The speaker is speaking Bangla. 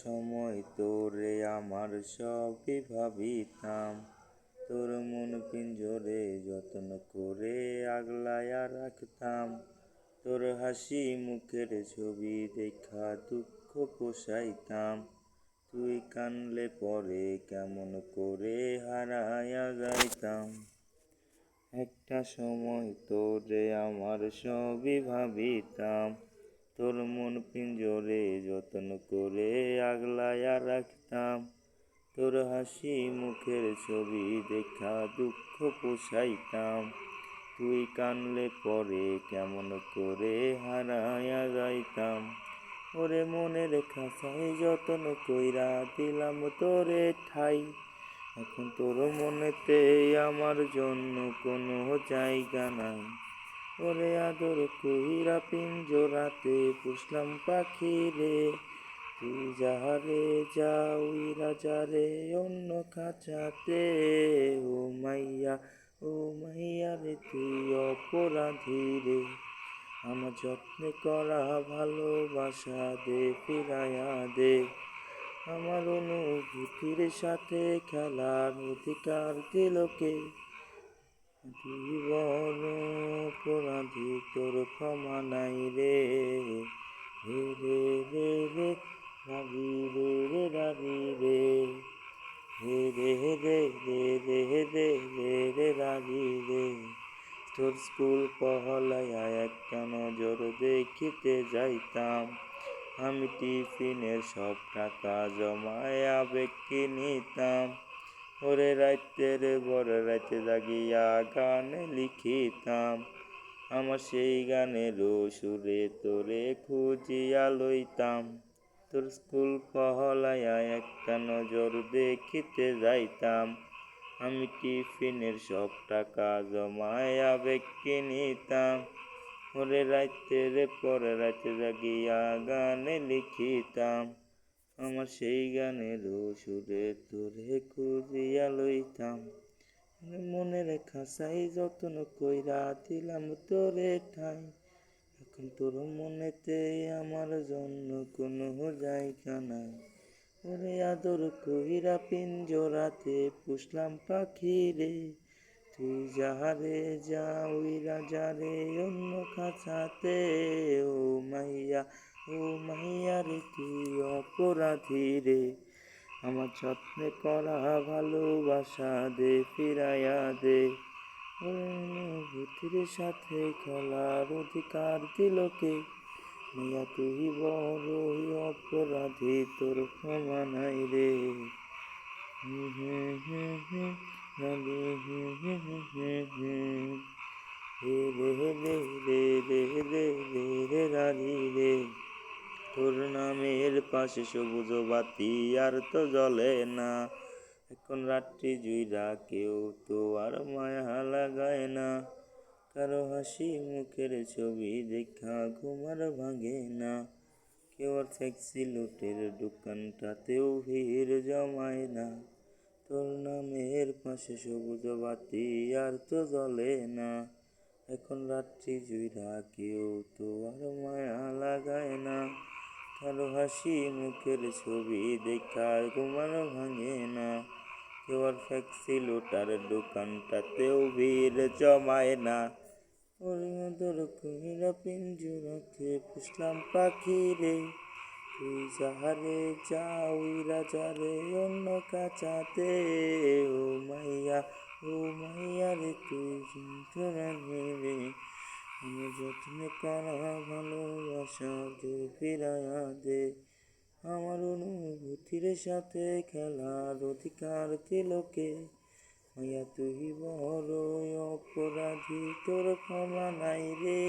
সময় তোরে আমার সবই ভাবিতাম, তোর মন পিঞ্জরে যত্ন করে আগলায়া রাখতাম। তোর হাসি মুখের ছবি দেখা দুঃখ পোষাইতাম। তুই কানলে পরে কেমন করে হারায়া যাইতাম। একটা সময় তোরে আমার সবই ভাবিতাম, তোর মন পিঞ্জরে যত্ন করে আগলায়া রাখতাম। তোর হাসি মুখের ছবি দেখা দুঃখ পোষাইতাম। তুই কানলে পরে কেমন করে হারায়া যাইতাম। ওরে মনের খাঁচায় যত্ন কইরা দিলাম তোরে ঠাই, এখন তোর মনেতে আমার জন্য কোনো জায়গা নাই। ওরে আদর কইরা পিঞ্জরাতে পুষলাম পাখি রে, তুই যাহারে যা উইরা যারে অন্য খাঁচাতে। ও মাইয়া রে তুই অপরাধী রে, আমার যত্নে করা ভালোবাসা দে ফিরাইয়া দে। আমার অনুভূতির সাথে খেলার অধিকার দিল কে? তুই বড় অপরাধী, তোর ক্ষমা নাই রে। রে রে রে রে রারি রে রে রারি রে, রে রে রে রে রে রে রে রে রারি রে। তোর স্কুল পহলায়া একটা নজর দেখিতে যাইতাম, আমি টিফিনের সব টাকা জমায় আবেগকে নিতাম। ওরে রাইতের বড় রাইতে জাগিয়া গান লিখিতাম, আমার সেই গানেরও সুরে তোরে খুঁজিয়া লইতাম। তোর স্কুল পহলায়া একটা নজর দেখিতে যাইতাম, আমি টিফিনের সব টাকা জমায় আবেগকে নিতাম। ওরে রাইতের পরে রাইতে জাগিয়া গান লিখিতাম, আমার সেই গানেরও সুরে তোরে খুঁজিয়া লইতাম। মনের খাঁচাই যত্ন কইরা দিলাম তোরে ঠাই, এখন তোর মনেতে আমার জন্য কোনো জায়গা নাই। ওরে আদর কইরা পিঞ্জরাতে পুষলাম পাখি রে, তুই যাহারে যা উইরা যারে অন্য খাঁচাতে। ও মাইয়া রে তুই অপরাধী রে, আমার যত্নে করা ভালোবাসা দে ফিরাইয়া দে। অনুভূতির সাথে খেলার অধিকার দিল কে? মাইয়া তুই বড়ই অপরাধী, তোর ক্ষমা নাই রে। রারি রে রে রে রে রে রে রারি রে। তোর নামের পাশে সবুজ বাতি আর তো জ্বলে না, এখন রাত্রি জুইরা কেউ তো আর মায়া লাগায় না। কারো হাসি মুখের ছবি দেখা ঘুমার ভাঙে না, কেউ আর ট্যাক্সি লুটের দোকানটাতেও ভিড় জমায় না। তোর নামের পাশে সবুজ বাতি আর তো জ্বলে না, এখন রাত্রি জুইরা কেউ তো আর মায়া লাগায় না। কারো হাসি মুখের ছবি দেখা ঘুমানো ভাঙে না, কেউ আর ট্যাক্সি লুটার দোকানটাতেও ভিড় জমায় না। ওরে আদর কইরা পিঞ্জরাতে পুষলাম পাখি রে, তুই যাহারে যা উইরা যারে অন্য খাঁচাতে। ও মাইয়া রে তুই অপরাধী রে, আমার যত্নে করা ভালোবাসা দে ফিরাইয়া দে। আমার অনুভূতির সাথে খেলার অধিকার দিল কে? মাইয়া তুই বড় অপরাধী, তোর ক্ষমা নাই রে।